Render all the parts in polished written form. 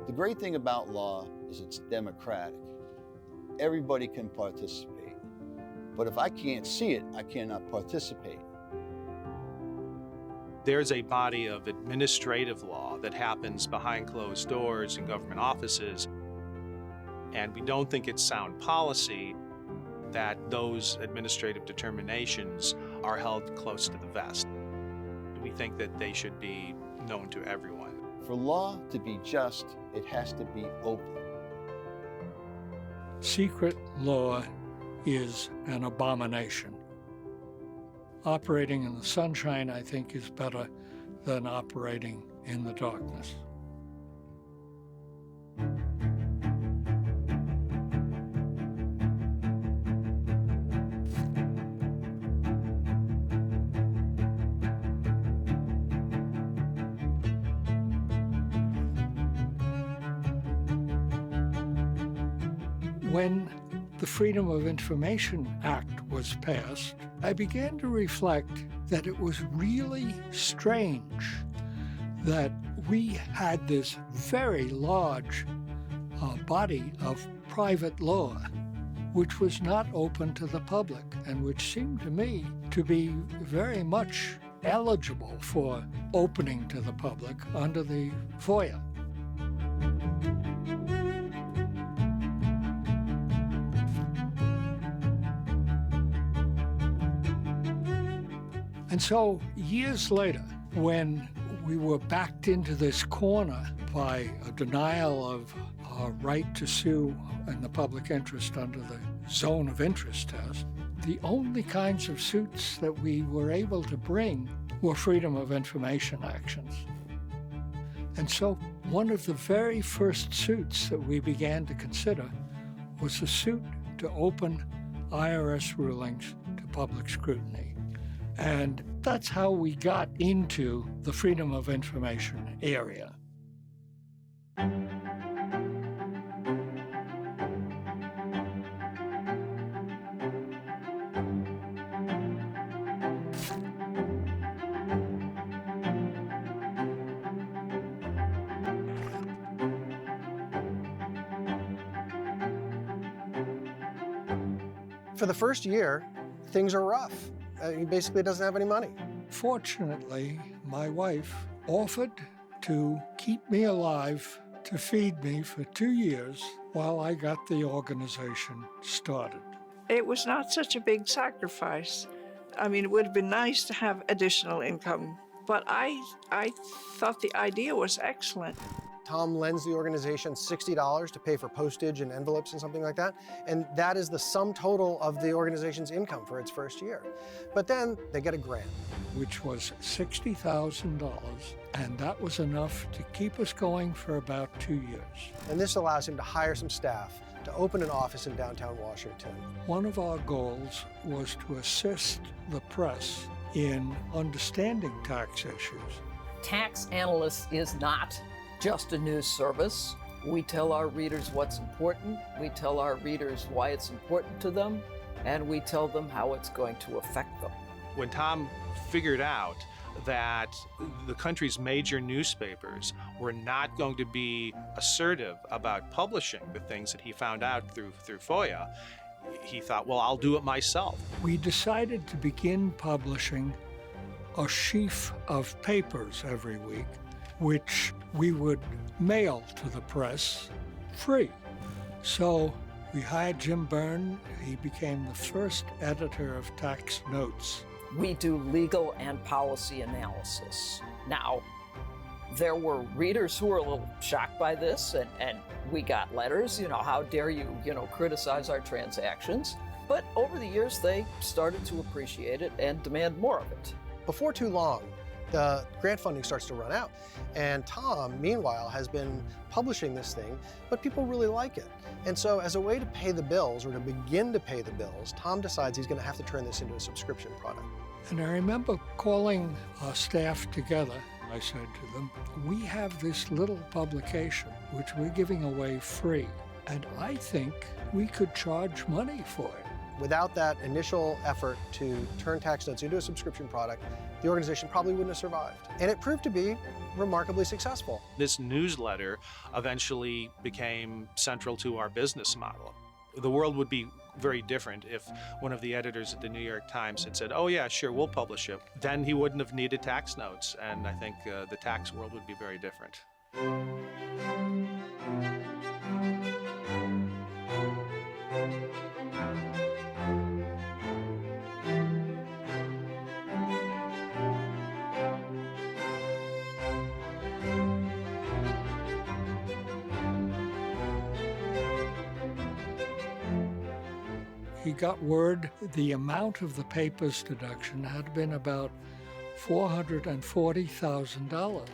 The great thing about law is it's democratic. Everybody can participate. But if I can't see it, I cannot participate. There's a body of administrative law that happens behind closed doors in government offices, and we don't think it's sound policy that those administrative determinations are held close to the vest. We think that they should be known to everyone. For law to be just, it has to be open. Secret law is an abomination. Operating in the sunshine, I think, is better than operating in the darkness. When the Freedom of Information Act was passed, I began to reflect that it was really strange that we had this very large body of private law, which was not open to the public and which seemed to me to be very much eligible for opening to the public under the FOIA. And so years later, when we were backed into this corner by a denial of our right to sue in the public interest under the zone of interest test, the only kinds of suits that we were able to bring were freedom of information actions. And so one of the very first suits that we began to consider was a suit to open IRS rulings to public scrutiny. And that's how we got into the freedom of information area. For the first year, things are rough. He basically doesn't have any money. Fortunately, my wife offered to keep me alive, to feed me for 2 years while I got the organization started. It was not such a big sacrifice. I mean, it would have been nice to have additional income, but I thought the idea was excellent. Tom lends the organization $60 to pay for postage and envelopes and something like that, and that is the sum total of the organization's income for its first year. But then they get a grant. Which was $60,000, and that was enough to keep us going for about 2 years. And this allows him to hire some staff to open an office in downtown Washington. One of our goals was to assist the press in understanding tax issues Tax Analyst is not just a news service. We tell our readers what's important, we tell our readers why it's important to them, and we tell them how it's going to affect them. When Tom figured out that the country's major newspapers were not going to be assertive about publishing the things that he found out through FOIA, he thought, well, I'll do it myself. We decided to begin publishing a sheaf of papers every week, which we would mail to the press free. So we hired Jim Byrne. He became the first editor of Tax Notes. We do legal and policy analysis. Now, there were readers who were a little shocked by this, and we got letters, how dare you, criticize our transactions. But over the years, they started to appreciate it and demand more of it. Before too long, the grant funding starts to run out. And Tom, meanwhile, has been publishing this thing, but people really like it. And so as a way to pay the bills, or to begin to pay the bills, Tom decides he's going to have to turn this into a subscription product. And I remember calling our staff together. I said to them, we have this little publication which we're giving away free, and I think we could charge money for it. Without that initial effort to turn Tax Notes into a subscription product, the organization probably wouldn't have survived. And it proved to be remarkably successful. This newsletter eventually became central to our business model. The world would be very different if one of the editors at the New York Times had said, oh yeah, sure, we'll publish it. Then he wouldn't have needed Tax Notes, and I think the tax world would be very different. He got word the amount of the papers deduction had been about $440,000.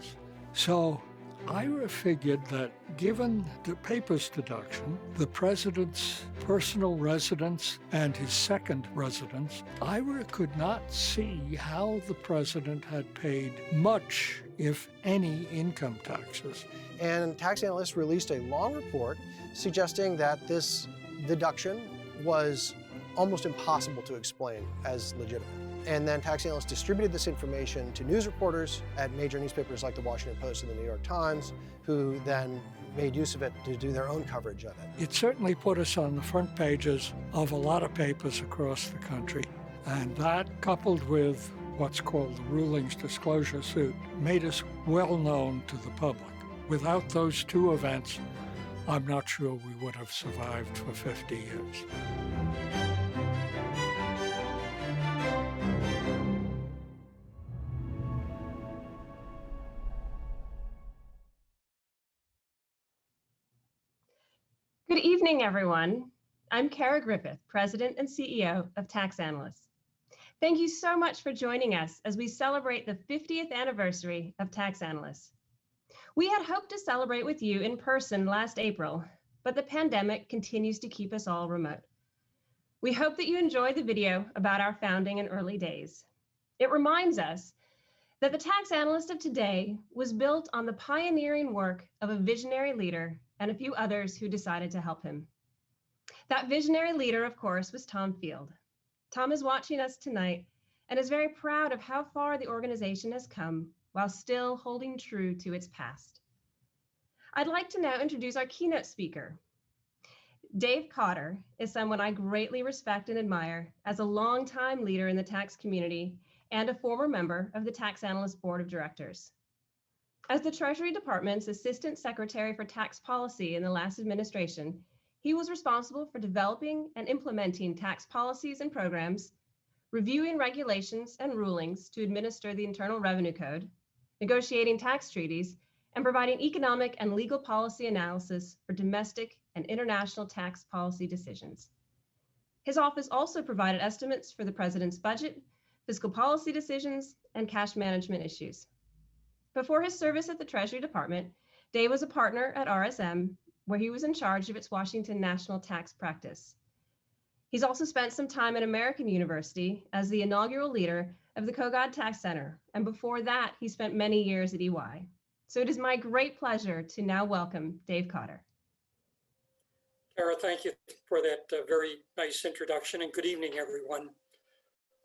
So Ira figured that given the papers deduction, the president's personal residence and his second residence, Ira could not see how the president had paid much, if any, income taxes. And Tax Analyst released a long report suggesting that this deduction was almost impossible to explain as legitimate. And then Tax Analyst distributed this information to news reporters at major newspapers like the Washington Post and the New York Times, who then made use of it to do their own coverage of it. It certainly put us on the front pages of a lot of papers across the country. And that, coupled with what's called the rulings disclosure suit, made us well known to the public. Without those two events, I'm not sure we would have survived for 50 years. Good evening, everyone. I'm Kara Griffith, President and CEO of Tax Analyst. Thank you so much for joining us as we celebrate the 50th anniversary of Tax Analyst. We had hoped to celebrate with you in person last April, but the pandemic continues to keep us all remote. We hope that you enjoy the video about our founding and early days. It reminds us that the Tax Analyst of today was built on the pioneering work of a visionary leader and a few others who decided to help him. That visionary leader, of course, was Tom Field. Tom is watching us tonight and is very proud of how far the organization has come while still holding true to its past. I'd like to now introduce our keynote speaker. Dave Cotter is someone I greatly respect and admire as a longtime leader in the tax community and a former member of the Tax Analyst Board of Directors. As the Treasury Department's Assistant Secretary for Tax Policy in the last administration, he was responsible for developing and implementing tax policies and programs, reviewing regulations and rulings to administer the Internal Revenue Code, negotiating tax treaties, and providing economic and legal policy analysis for domestic and international tax policy decisions. His office also provided estimates for the President's budget, fiscal policy decisions, and cash management issues. Before his service at the Treasury Department, Dave was a partner at RSM, where he was in charge of its Washington national tax practice. He's also spent some time at American University as the inaugural leader of the Kogod Tax Center, and before that, he spent many years at EY. So it is my great pleasure to now welcome Dave Cotter. Kara, thank you for that very nice introduction, and good evening, everyone.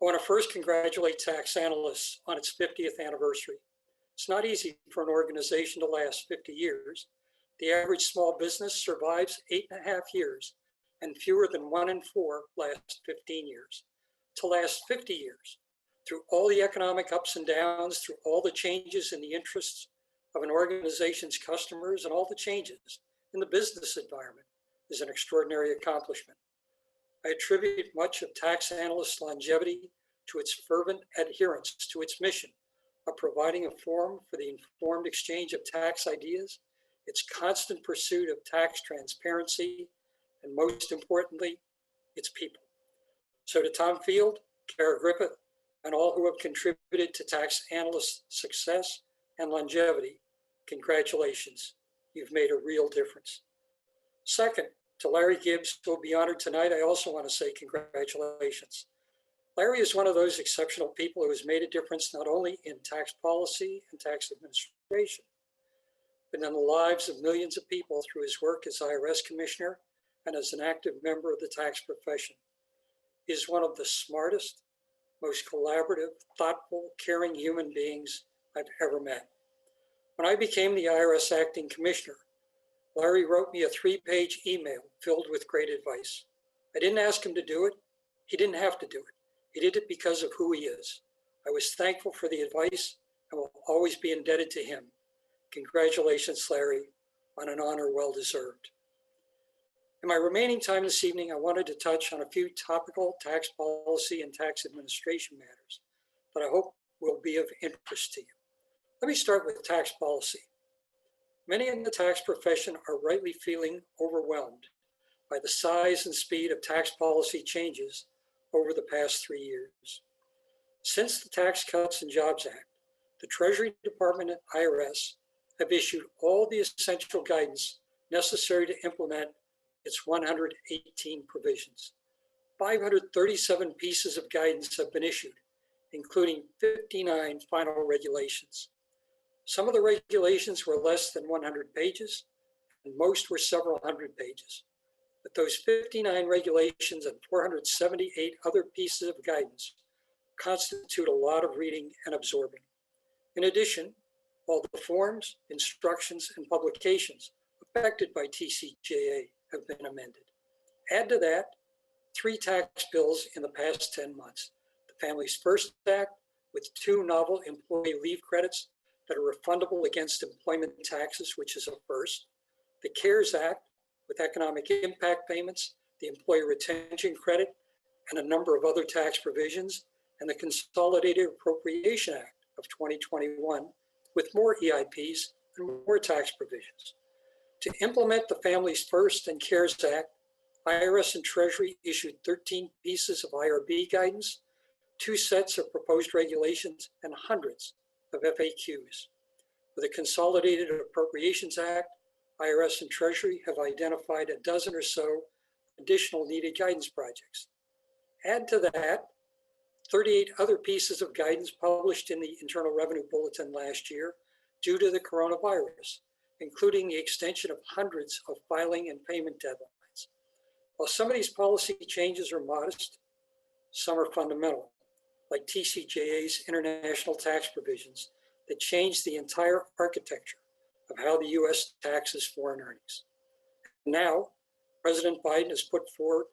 I want to first congratulate Tax Analysts on its 50th anniversary. It's not easy for an organization to last 50 years. The average small business survives 8.5 years, and fewer than 1 in 4 last 15 years. To last 50 years, through all the economic ups and downs, through all the changes in the interests of an organization's customers and all the changes in the business environment, is an extraordinary accomplishment. I attribute much of Tax Analyst's longevity to its fervent adherence to its mission of providing a forum for the informed exchange of tax ideas, its constant pursuit of tax transparency, and most importantly, its people. So to Tom Field, Kara Griffith, and all who have contributed to Tax Analyst's success and longevity, congratulations. You've made a real difference. Second, to Larry Gibbs, who will be honored tonight, I also want to say congratulations. Larry is one of those exceptional people who has made a difference not only in tax policy and tax administration, but in the lives of millions of people through his work as IRS commissioner and as an active member of the tax profession. He is one of the smartest, most collaborative, thoughtful, caring human beings I've ever met. When I became the IRS acting commissioner, Larry wrote me a 3-page email filled with great advice. I didn't ask him to do it. He didn't have to do it. He did it because of who he is. I was thankful for the advice and will always be indebted to him. Congratulations, Larry, on an honor well deserved. In my remaining time this evening, I wanted to touch on a few topical tax policy and tax administration matters that I hope will be of interest to you. Let me start with tax policy. Many in the tax profession are rightly feeling overwhelmed by the size and speed of tax policy changes over the past 3 years. Since the Tax Cuts and Jobs Act, the Treasury Department and IRS have issued all the essential guidance necessary to implement its 118 provisions. 537 pieces of guidance have been issued, including 59 final regulations. Some of the regulations were less than 100 pages, and most were several hundred pages. But those 59 regulations and 478 other pieces of guidance constitute a lot of reading and absorbing. In addition, all the forms, instructions, and publications affected by TCJA have been amended. Add to that 3 tax bills in the past 10 months. The Families First Act with 2 novel employee leave credits that are refundable against employment taxes, which is a first. The CARES Act with economic impact payments, the Employee Retention Credit, and a number of other tax provisions, and the Consolidated Appropriation Act of 2021 with more EIPs and more tax provisions. To implement the Families First and CARES Act, IRS and Treasury issued 13 pieces of IRB guidance, 2 sets of proposed regulations, and hundreds of FAQs. With the Consolidated Appropriations Act, IRS and Treasury have identified a dozen or so additional needed guidance projects. Add to that 38 other pieces of guidance published in the Internal Revenue Bulletin last year due to the coronavirus, including the extension of hundreds of filing and payment deadlines. While some of these policy changes are modest, some are fundamental, like TCJA's international tax provisions that change the entire architecture of how the US taxes foreign earnings. Now, President Biden has put forward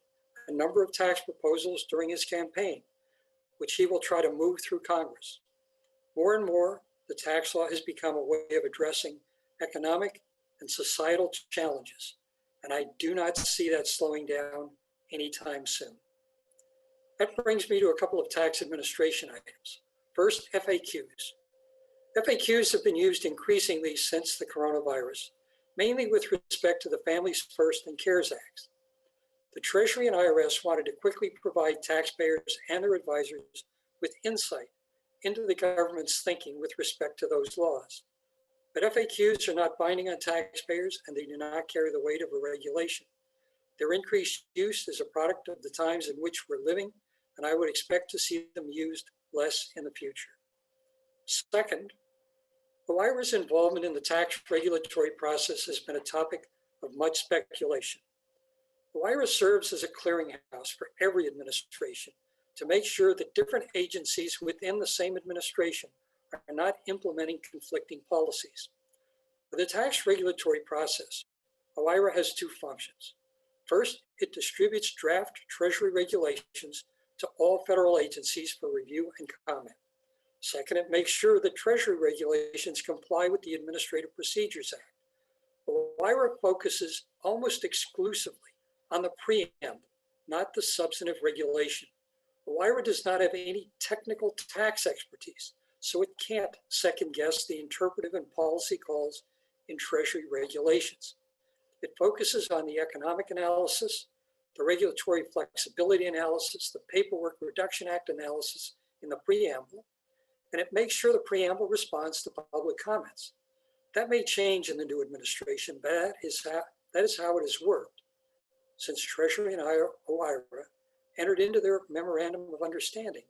a number of tax proposals during his campaign, which he will try to move through Congress. More and more, the tax law has become a way of addressing economic and societal challenges, and I do not see that slowing down anytime soon. That brings me to a couple of tax administration items. First, FAQs. FAQs have been used increasingly since the coronavirus, mainly with respect to the Families First and CARES Acts. The Treasury and IRS wanted to quickly provide taxpayers and their advisors with insight into the government's thinking with respect to those laws. But FAQs are not binding on taxpayers, and they do not carry the weight of a regulation. Their increased use is a product of the times in which we're living, and I would expect to see them used less in the future. Second, OIRA's involvement in the tax regulatory process has been a topic of much speculation. OIRA serves as a clearinghouse for every administration to make sure that different agencies within the same administration are not implementing conflicting policies. For the tax regulatory process, OIRA has two functions. First, it distributes draft Treasury regulations to all federal agencies for review and comment. Second, it makes sure that Treasury regulations comply with the Administrative Procedures Act. OIRA focuses almost exclusively on the preamble, not the substantive regulation. OIRA does not have any technical tax expertise, so it can't second guess the interpretive and policy calls in Treasury regulations. It focuses on the economic analysis, the regulatory flexibility analysis, the Paperwork Reduction Act analysis in the preamble, and it makes sure the preamble responds to public comments. That may change in the new administration, but that is how it has worked since Treasury and OIRA entered into their Memorandum of Understanding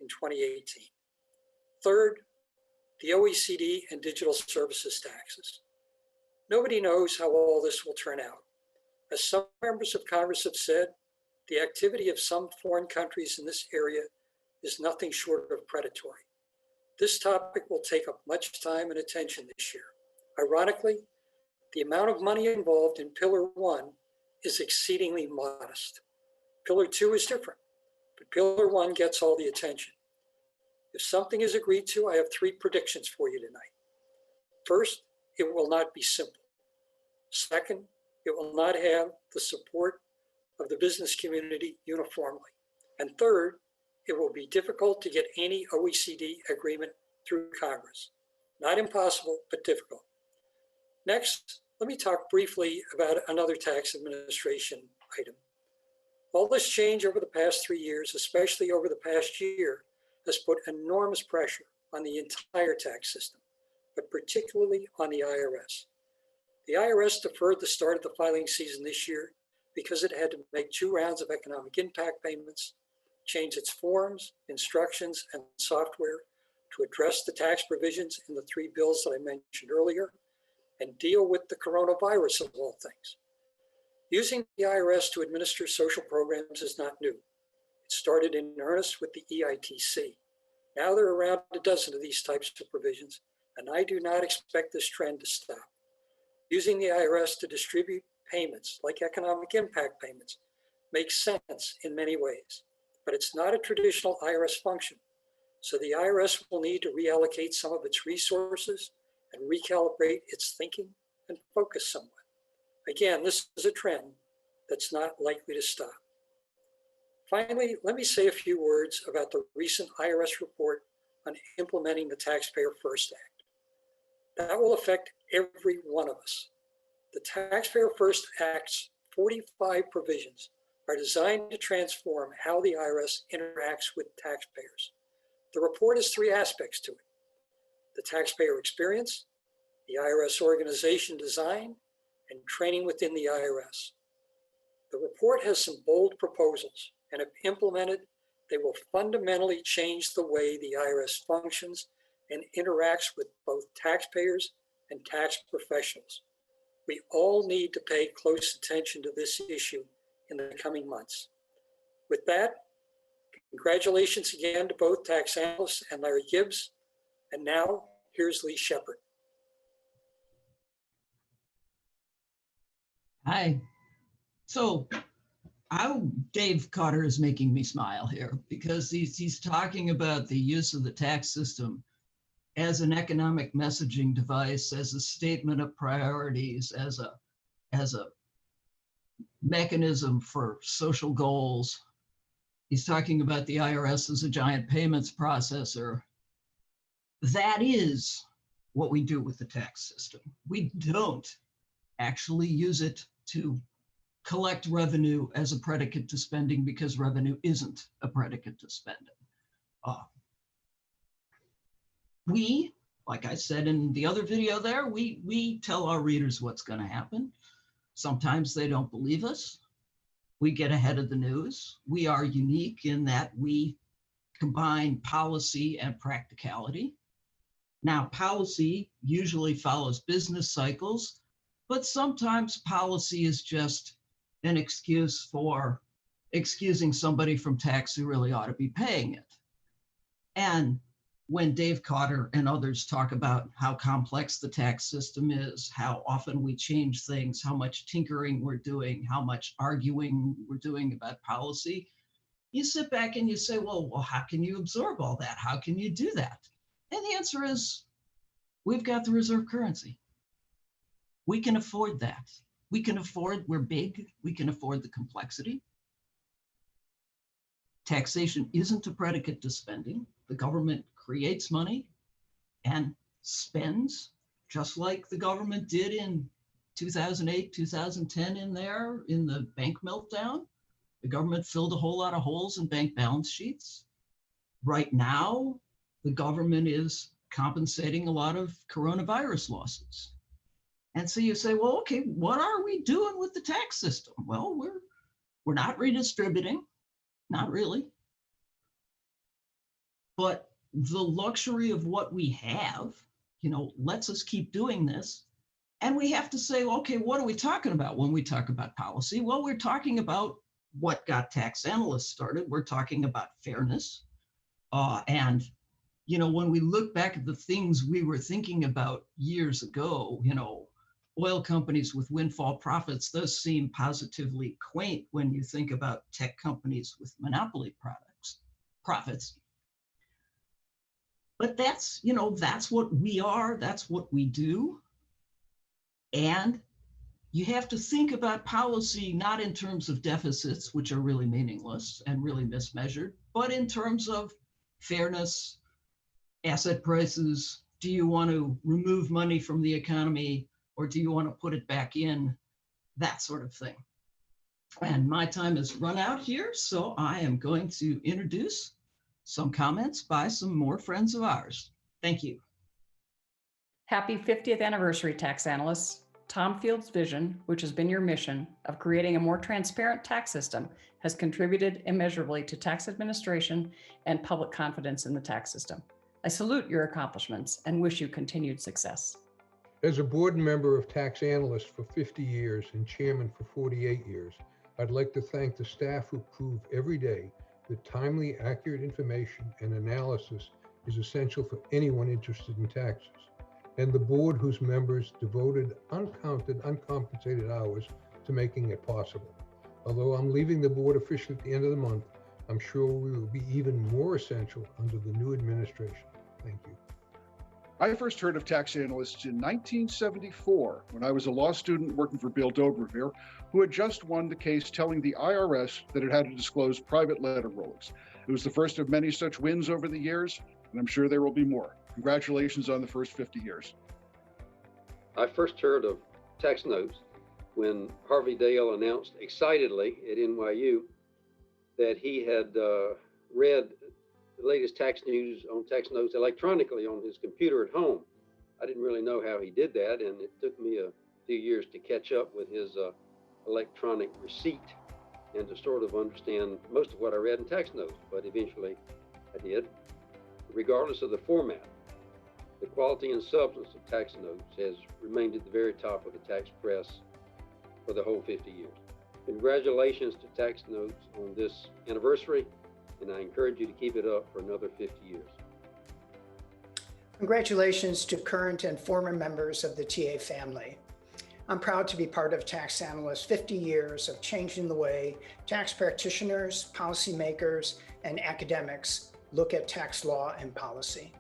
in 2018. Third, the OECD and digital services taxes. Nobody knows how all this will turn out. As some members of Congress have said, the activity of some foreign countries in this area is nothing short of predatory. This topic will take up much time and attention this year. Ironically, the amount of money involved in Pillar 1 is exceedingly modest. Pillar 2 is different, but Pillar 1 gets all the attention. If something is agreed to, I have three predictions for you tonight. First, it will not be simple. Second, it will not have the support of the business community uniformly. And third, it will be difficult to get any OECD agreement through Congress. Not impossible, but difficult. Next, let me talk briefly about another tax administration item. All this change over the past 3 years, especially over the past year, has put enormous pressure on the entire tax system, but particularly on the IRS. The IRS deferred the start of the filing season this year because it had to make 2 rounds of economic impact payments, change its forms, instructions, and software to address the tax provisions in the 3 bills that I mentioned earlier, and deal with the coronavirus of all things. Using the IRS to administer social programs is not new. It started in earnest with the EITC. Now there are around a dozen of these types of provisions, and I do not expect this trend to stop. Using the IRS to distribute payments, like economic impact payments, makes sense in many ways, but it's not a traditional IRS function. So the IRS will need to reallocate some of its resources and recalibrate its thinking and focus somewhat. Again, this is a trend that's not likely to stop. Finally, let me say a few words about the recent IRS report on implementing the Taxpayer First Act. That will affect every one of us. The Taxpayer First Act's 45 provisions are designed to transform how the IRS interacts with taxpayers. The report has 3 aspects to it: the taxpayer experience, the IRS organization design, and training within the IRS. The report has some bold proposals, and if implemented, they will fundamentally change the way the IRS functions and interacts with both taxpayers and tax professionals. We all need to pay close attention to this issue in the coming months. With that, congratulations again to both tax analysts and Larry Gibbs. And now, here's Lee Shepard. Hi. So Dave Cotter is making me smile here because he's talking about the use of the tax system as an economic messaging device, as a statement of priorities, as a mechanism for social goals. He's talking about the IRS as a giant payments processor. That is what we do with the tax system. We don't actually use it to collect revenue as a predicate to spending, because revenue isn't a predicate to spending. We, like I said in the other video there, we tell our readers what's going to happen. Sometimes they don't believe us. We get ahead of the news. We are unique in that we combine policy and practicality. Now, policy usually follows business cycles, but sometimes policy is just an excuse for excusing somebody from tax who really ought to be paying it. And when Dave Cotter and others talk about how complex the tax system is, how often we change things, how much tinkering we're doing, how much arguing we're doing about policy, you sit back and you say, well, how can you absorb all that? How can you do that? And the answer is, we've got the reserve currency. We can afford that. We can afford, we're big, we can afford the complexity. Taxation isn't a predicate to spending. The government creates money and spends, just like the government did in 2008, 2010 in the bank meltdown. The government filled a whole lot of holes in bank balance sheets. Right now, the government is compensating a lot of coronavirus losses. And so you say, well, okay, what are we doing with the tax system? Well, we're not redistributing, not really. But the luxury of what we have, lets us keep doing this. And we have to say, okay, what are we talking about when we talk about policy? Well, we're talking about what got tax analysts started. We're talking about fairness. And when we look back at the things we were thinking about years ago, oil companies with windfall profits, those seem positively quaint when you think about tech companies with monopoly profits. But that's what we are, that's what we do. And you have to think about policy not in terms of deficits, which are really meaningless and really mismeasured, but in terms of fairness, asset prices. Do you want to remove money from the economy or do you want to put it back in? That sort of thing. And my time has run out here, so I am going to introduce some comments by some more friends of ours. Thank you. Happy 50th anniversary, tax analysts. Tom Field's vision, which has been your mission of creating a more transparent tax system, has contributed immeasurably to tax administration and public confidence in the tax system. I salute your accomplishments and wish you continued success. As a board member of Tax Analysts for 50 years and chairman for 48 years, I'd like to thank the staff who prove every day that timely, accurate information and analysis is essential for anyone interested in taxes, and the board whose members devoted uncounted, uncompensated hours to making it possible. Although I'm leaving the board officially at the end of the month, I'm sure we will be even more essential under the new administration. Thank you. I first heard of tax analysts in 1974 when I was a law student working for Bill Dobrevere, who had just won the case telling the IRS that it had to disclose private letter rollings. It was the first of many such wins over the years, and I'm sure there will be more. Congratulations on the first 50 years. I first heard of tax notes when Harvey Dale announced excitedly at NYU that he had read the latest tax news on tax notes electronically on his computer at home. I didn't really know how he did that, and it took me a few years to catch up with his electronic receipt and to sort of understand most of what I read in tax notes, but eventually I did. Regardless of the format, the quality and substance of tax notes has remained at the very top of the tax press for the whole 50 years. Congratulations to tax notes on this anniversary, and I encourage you to keep it up for another 50 years. Congratulations to current and former members of the TA family. I'm proud to be part of Tax Analysts' 50 years of changing the way tax practitioners, policymakers, and academics look at tax law and policy.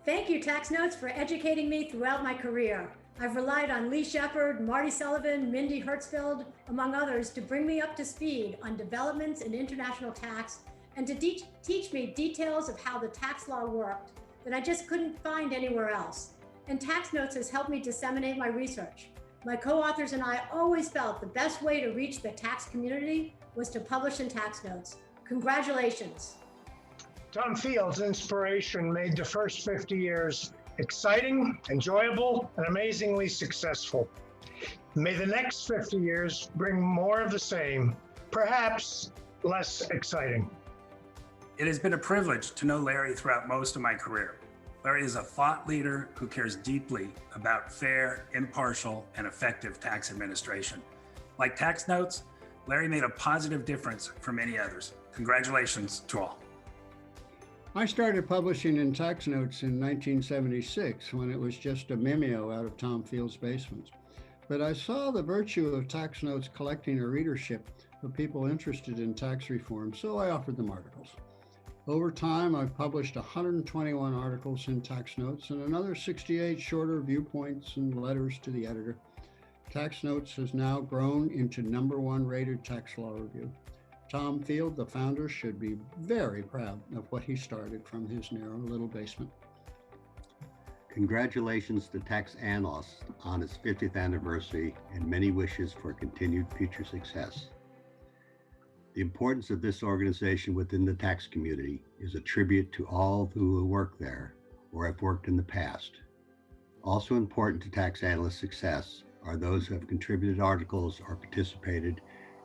Thank you, Tax Notes, for educating me throughout my career. I've relied on Lee Shepard, Marty Sullivan, Mindy Hertzfeld, among others, to bring me up to speed on developments in international tax and to teach me details of how the tax law worked that I just couldn't find anywhere else. And Tax Notes has helped me disseminate my research. My co-authors and I always felt the best way to reach the tax community was to publish in Tax Notes. Congratulations. Tom Field's inspiration made the first 50 years exciting, enjoyable, and amazingly successful. May the next 50 years bring more of the same, perhaps less exciting. It has been a privilege to know Larry throughout most of my career. Larry is a thought leader who cares deeply about fair, impartial, and effective tax administration. Like Tax Notes, Larry made a positive difference for many others. Congratulations to all. I started publishing in Tax Notes in 1976 when it was just a Mimeo out of Tom Field's basement. But I saw the virtue of Tax Notes collecting a readership of people interested in tax reform, so I offered them articles. Over time, I've published 121 articles in Tax Notes and another 68 shorter viewpoints and letters to the editor. Tax Notes has now grown into #1 rated tax law review. Tom Field, the founder, should be very proud of what he started from his narrow little basement. Congratulations to Tax Analyst on its 50th anniversary and many wishes for continued future success. The importance of this organization within the tax community is a tribute to all who work there or have worked in the past. Also important to Tax Analyst success are those who have contributed articles or participated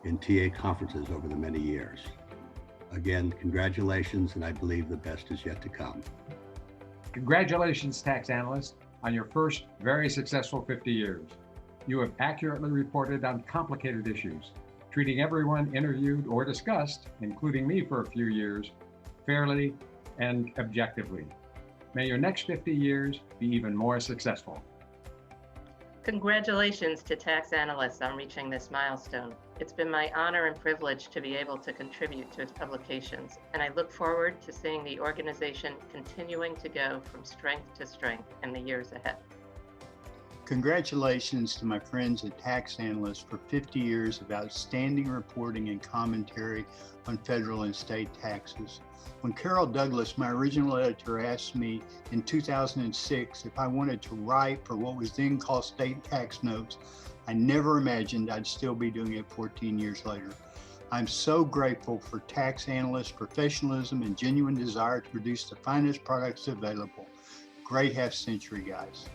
in TA conferences over the many years. Again, congratulations, and I believe the best is yet to come. Congratulations, Tax Analyst, on your first very successful 50 years. You have accurately reported on complicated issues, treating everyone interviewed or discussed, including me for a few years, fairly and objectively. May your next 50 years be even more successful. Congratulations to Tax Analysts on reaching this milestone. It's been my honor and privilege to be able to contribute to its publications, and I look forward to seeing the organization continuing to go from strength to strength in the years ahead. Congratulations to my friends at Tax Analysts for 50 years of outstanding reporting and commentary on federal and state taxes. When Carol Douglas, my original editor, asked me in 2006 if I wanted to write for what was then called State Tax Notes, I never imagined I'd still be doing it 14 years later. I'm so grateful for Tax Analysts' professionalism and genuine desire to produce the finest products available. Great half century, guys.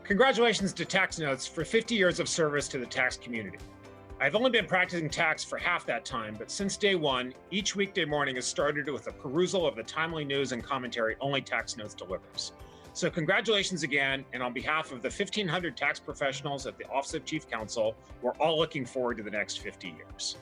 Congratulations to Tax Notes for 50 years of service to the tax community. I've only been practicing tax for half that time, but since day one, each weekday morning has started with a perusal of the timely news and commentary only Tax Notes delivers. So congratulations again, and on behalf of the 1,500 tax professionals at the Office of Chief Counsel, we're all looking forward to the next 50 years.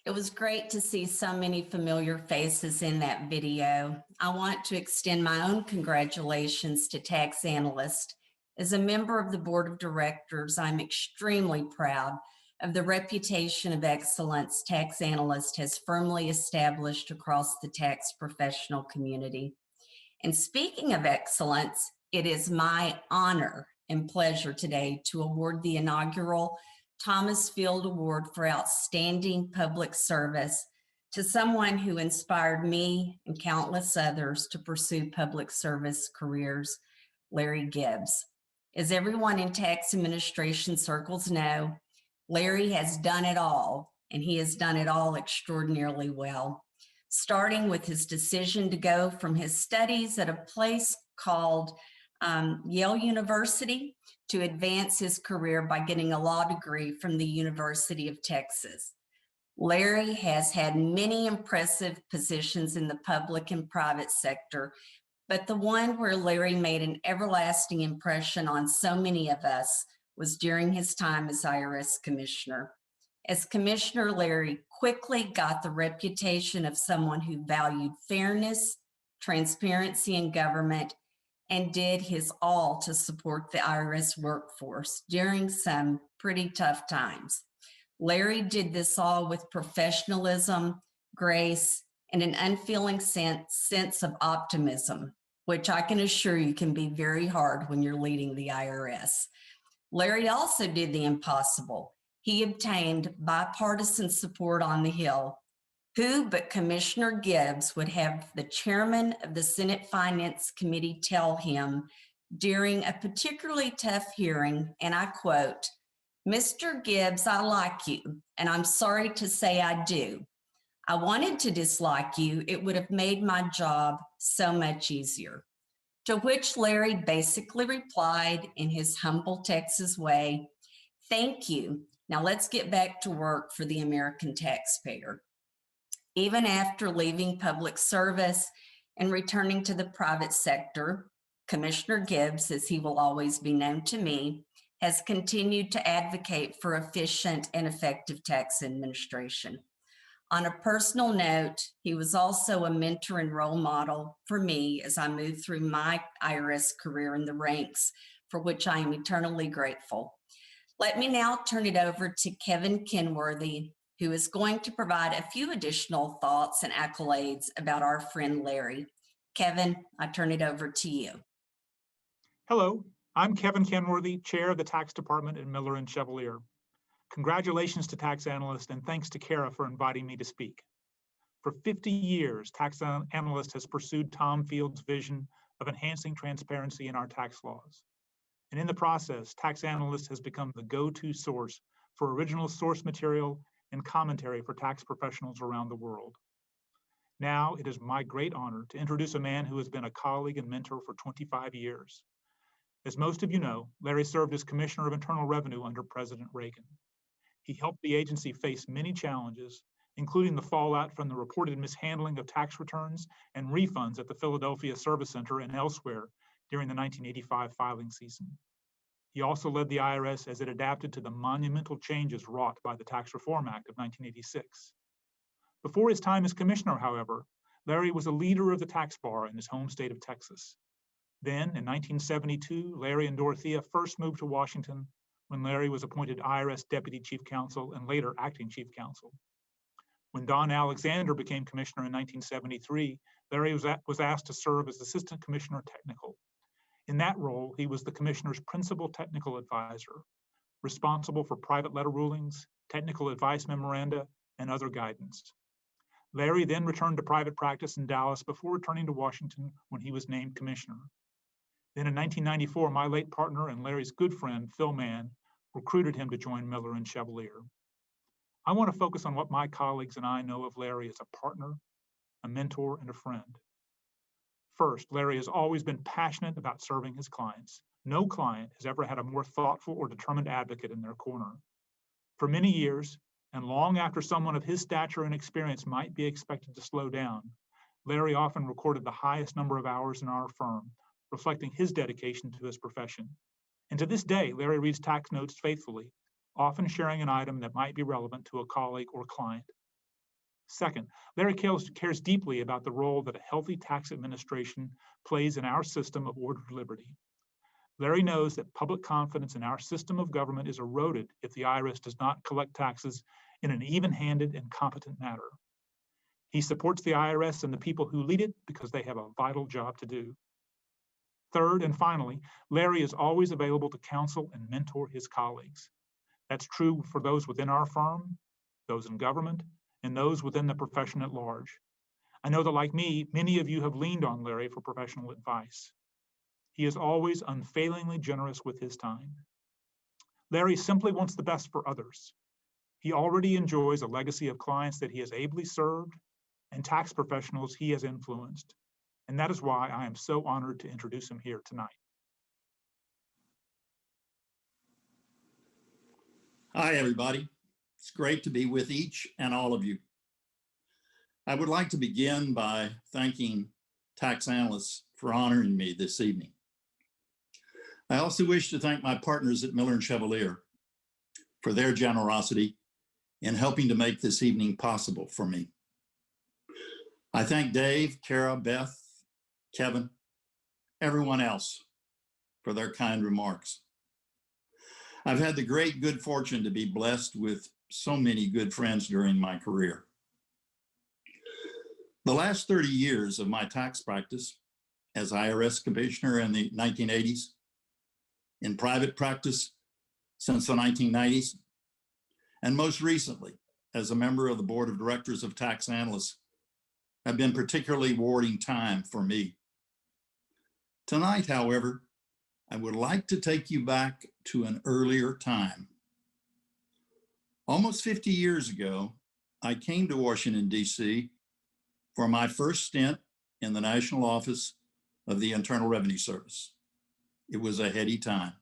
It was great to see so many familiar faces in that video. I want to extend my own congratulations to Tax Analyst. As a member of the Board of Directors, I'm extremely proud of the reputation of excellence Tax Analyst has firmly established across the tax professional community. And speaking of excellence, it is my honor and pleasure today to award the inaugural Thomas Field Award for Outstanding Public Service to someone who inspired me and countless others to pursue public service careers, Larry Gibbs. As everyone in tax administration circles know, Larry has done it all, and he has done it all extraordinarily well, starting with his decision to go from his studies at a place called Yale University to advance his career by getting a law degree from the University of Texas. Larry has had many impressive positions in the public and private sector, but the one where Larry made an everlasting impression on so many of us was during his time as IRS Commissioner. As Commissioner, Larry quickly got the reputation of someone who valued fairness, transparency in government, and did his all to support the IRS workforce during some pretty tough times. Larry did this all with professionalism, grace, and an unfeeling sense of optimism, which I can assure you can be very hard when you're leading the IRS. Larry also did the impossible. He obtained bipartisan support on the Hill. Who but Commissioner Gibbs would have the chairman of the Senate Finance Committee tell him during a particularly tough hearing, and I quote, "Mr. Gibbs, I like you, and I'm sorry to say I do. I wanted to dislike you. It would have made my job so much easier. To which Larry basically replied in his humble Texas way, thank you. Now let's get back to work for the American taxpayer. Even after leaving public service and returning to the private sector, Commissioner Gibbs, as he will always be known to me, has continued to advocate for efficient and effective tax administration. On a personal note, he was also a mentor and role model for me as I moved through my IRS career in the ranks, for which I am eternally grateful. Let me now turn it over to Kevin Kenworthy, who is going to provide a few additional thoughts and accolades about our friend Larry. Kevin, I turn it over to you. Hello, I'm Kevin Kenworthy, Chair of the Tax Department at Miller and Chevalier. Congratulations to Tax Analyst, and thanks to Kara for inviting me to speak. For 50 years, Tax Analyst has pursued Tom Field's vision of enhancing transparency in our tax laws. And in the process, Tax Analyst has become the go-to source for original source material and commentary for tax professionals around the world. Now, it is my great honor to introduce a man who has been a colleague and mentor for 25 years. As most of you know, Larry served as Commissioner of Internal Revenue under President Reagan. He helped the agency face many challenges, including the fallout from the reported mishandling of tax returns and refunds at the Philadelphia Service Center and elsewhere during the 1985 filing season. He also led the IRS as it adapted to the monumental changes wrought by the Tax Reform Act of 1986. Before his time as commissioner, however, Larry was a leader of the tax bar in his home state of Texas. Then, in 1972, Larry and Dorothea first moved to Washington when Larry was appointed IRS Deputy Chief Counsel and later Acting Chief Counsel. When Don Alexander became commissioner in 1973, Larry was asked to serve as Assistant Commissioner Technical. In that role, he was the commissioner's principal technical advisor, responsible for private letter rulings, technical advice memoranda, and other guidance. Larry then returned to private practice in Dallas before returning to Washington when he was named commissioner. Then in 1994, my late partner and Larry's good friend, Phil Mann, recruited him to join Miller and Chevalier. I want to focus on what my colleagues and I know of Larry as a partner, a mentor, and a friend. First, Larry has always been passionate about serving his clients. No client has ever had a more thoughtful or determined advocate in their corner. For many years, and long after someone of his stature and experience might be expected to slow down, Larry often recorded the highest number of hours in our firm, reflecting his dedication to his profession. And to this day, Larry reads tax notes faithfully, often sharing an item that might be relevant to a colleague or client. Second, Larry cares deeply about the role that a healthy tax administration plays in our system of ordered liberty. Larry knows that public confidence in our system of government is eroded if the IRS does not collect taxes in an even-handed and competent manner. He supports the IRS and the people who lead it because they have a vital job to do. Third, and finally, Larry is always available to counsel and mentor his colleagues. That's true for those within our firm, those in government, and those within the profession at large. I know that, like me, many of you have leaned on Larry for professional advice. He is always unfailingly generous with his time. Larry simply wants the best for others. He already enjoys a legacy of clients that he has ably served and tax professionals he has influenced. And that is why I am so honored to introduce him here tonight. Hi, everybody. It's great to be with each and all of you. I would like to begin by thanking Tax Analysts for honoring me this evening. I also wish to thank my partners at Miller and Chevalier for their generosity in helping to make this evening possible for me. I thank Dave, Kara, Beth, Kevin, everyone else for their kind remarks. I've had the great good fortune to be blessed with so many good friends during my career. The last 30 years of my tax practice as IRS commissioner in the 1980s, in private practice since the 1990s, and most recently as a member of the board of directors of Tax Analysts have been particularly rewarding time for me. Tonight, however, I would like to take you back to an earlier time. Almost 50 years ago, I came to Washington, D.C. for my first stint in the National Office of the Internal Revenue Service. It was a heady time.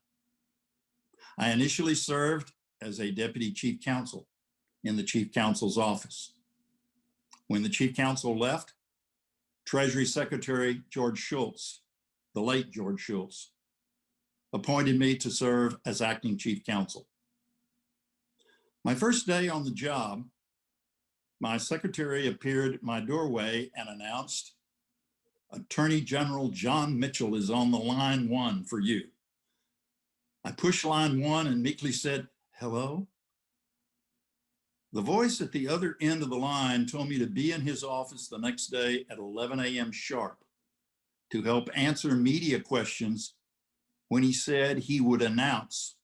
I initially served as a deputy chief counsel in the chief counsel's office. When the chief counsel left, Treasury Secretary George Shultz, the late George Shultz, appointed me to serve as acting chief counsel. My first day on the job, my secretary appeared at my doorway and announced, "Attorney General John Mitchell is on the line 1 for you." I pushed line 1 and meekly said, "Hello?" The voice at the other end of the line told me to be in his office the next day at 11 a.m. sharp to help answer media questions when he said he would announce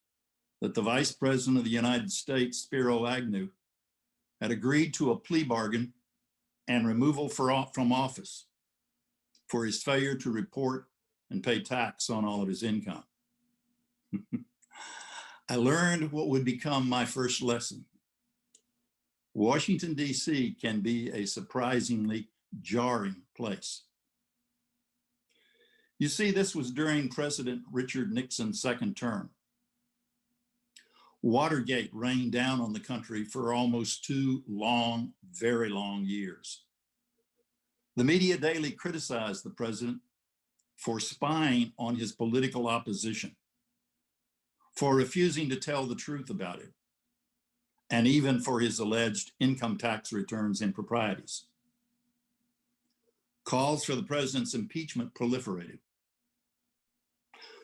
that the Vice President of the United States, Spiro Agnew, had agreed to a plea bargain and removal from office for his failure to report and pay tax on all of his income. I learned what would become my first lesson. Washington, D.C. can be a surprisingly jarring place. You see, this was during President Richard Nixon's second term. Watergate rained down on the country for almost 2 long, very long years. The media daily criticized the president for spying on his political opposition, for refusing to tell the truth about it, and even for his alleged income tax returns improprieties. Calls for the president's impeachment proliferated.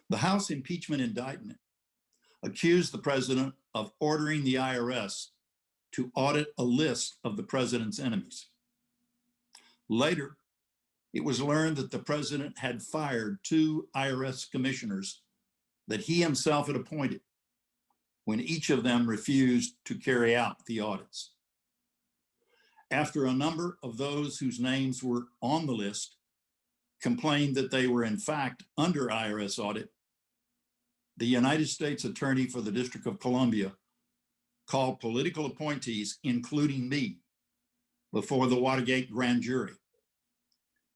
The House impeachment indictment accused the president of ordering the IRS to audit a list of the president's enemies. Later, it was learned that the president had fired 2 IRS commissioners that he himself had appointed when each of them refused to carry out the audits. After a number of those whose names were on the list complained that they were in fact under IRS audit, the United States Attorney for the District of Columbia called political appointees, including me, before the Watergate grand jury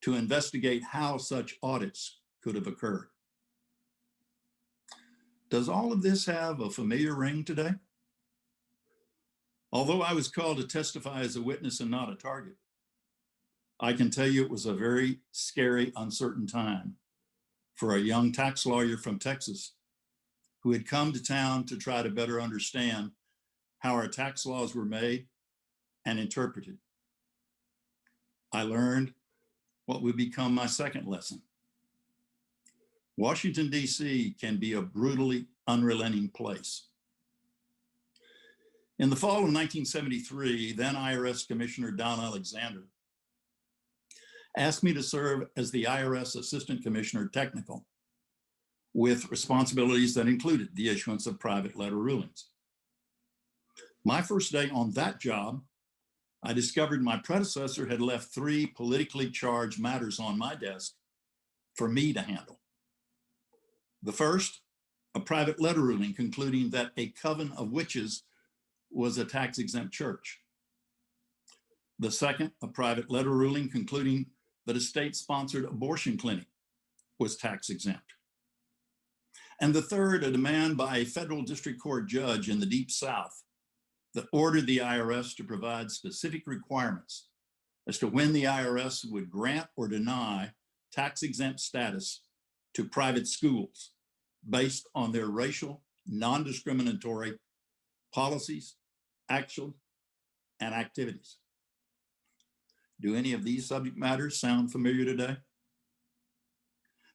to investigate how such audits could have occurred. Does all of this have a familiar ring today? Although I was called to testify as a witness and not a target, I can tell you it was a very scary, uncertain time for a young tax lawyer from Texas who had come to town to try to better understand how our tax laws were made and interpreted. I learned what would become my second lesson. Washington, D.C. can be a brutally unrelenting place. In the fall of 1973, then IRS Commissioner Don Alexander asked me to serve as the IRS Assistant Commissioner Technical, with responsibilities that included the issuance of private letter rulings. My first day on that job, I discovered my predecessor had left 3 politically charged matters on my desk for me to handle. The first, a private letter ruling concluding that a coven of witches was a tax-exempt church. The second, a private letter ruling concluding that a state-sponsored abortion clinic was tax-exempt. And the third, a demand by a federal district court judge in the Deep South that ordered the IRS to provide specific requirements as to when the IRS would grant or deny tax-exempt status to private schools based on their racial, non-discriminatory policies, actions, and activities. Do any of these subject matters sound familiar today?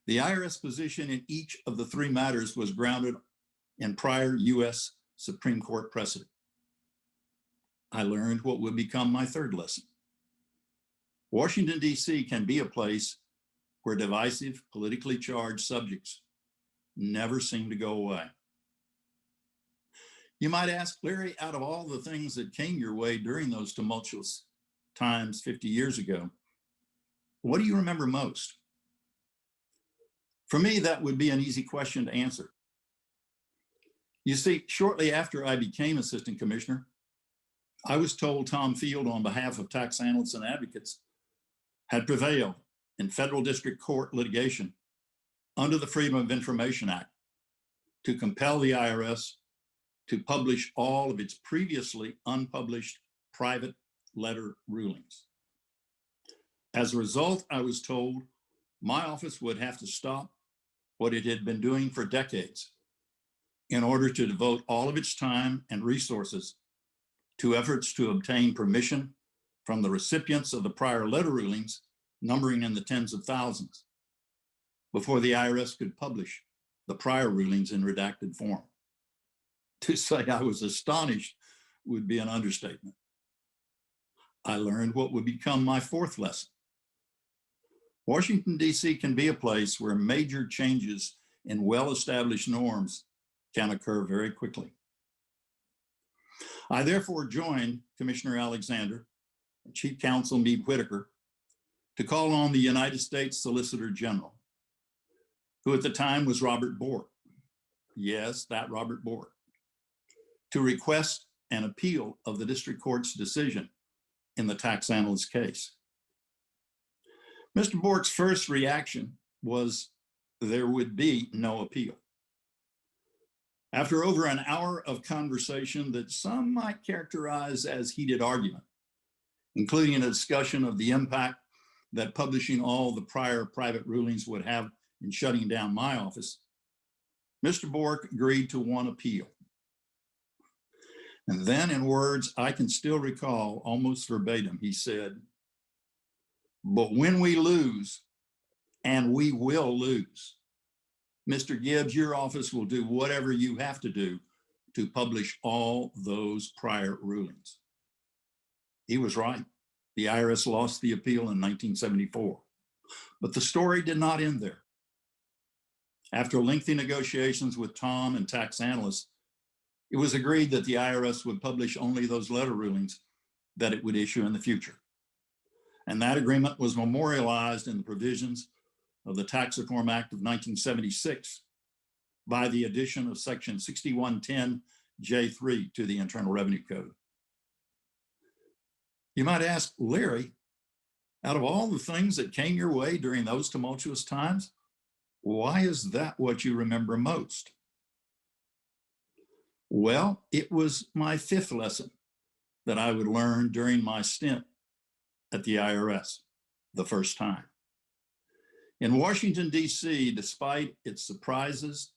The IRS position in each of the 3 matters was grounded in prior U.S. Supreme Court precedent. I learned what would become my third lesson. Washington, D.C. can be a place where divisive, politically charged subjects never seem to go away. You might ask, Larry, out of all the things that came your way during those tumultuous times 50 years ago, what do you remember most? For me, that would be an easy question to answer. You see, shortly after I became assistant commissioner, I was told Tom Field, on behalf of tax analysts and advocates, had prevailed in federal district court litigation under the Freedom of Information Act to compel the IRS to publish all of its previously unpublished private letter rulings. As a result, I was told my office would have to stop what it had been doing for decades in order to devote all of its time and resources to efforts to obtain permission from the recipients of the prior letter rulings, numbering in the tens of thousands, before the IRS could publish the prior rulings in redacted form. To say I was astonished would be an understatement. I learned what would become my fourth lesson. Washington, D.C. can be a place where major changes in well-established norms can occur very quickly. I therefore joined Commissioner Alexander and Chief Counsel Meade Whitaker to call on the United States Solicitor General, who at the time was Robert Bork. Yes, that Robert Bork, to request an appeal of the district court's decision in the tax analyst case. Mr. Bork's first reaction was there would be no appeal. After over an hour of conversation that some might characterize as heated argument, including a discussion of the impact that publishing all the prior private rulings would have in shutting down my office, Mr. Bork agreed to one appeal. And then, in words I can still recall almost verbatim, he said, "But when we lose, and we will lose, Mr. Gibbs, your office will do whatever you have to do to publish all those prior rulings." He was right. The IRS lost the appeal in 1974. But the story did not end there. After lengthy negotiations with Tom and tax analysts, it was agreed that the IRS would publish only those letter rulings that it would issue in the future. And that agreement was memorialized in the provisions of the Tax Reform Act of 1976 by the addition of Section 6110J3 to the Internal Revenue Code. You might ask, Larry, out of all the things that came your way during those tumultuous times, why is that what you remember most? Well, it was my fifth lesson that I would learn during my stint at the IRS the first time. In Washington, D.C., despite its surprises,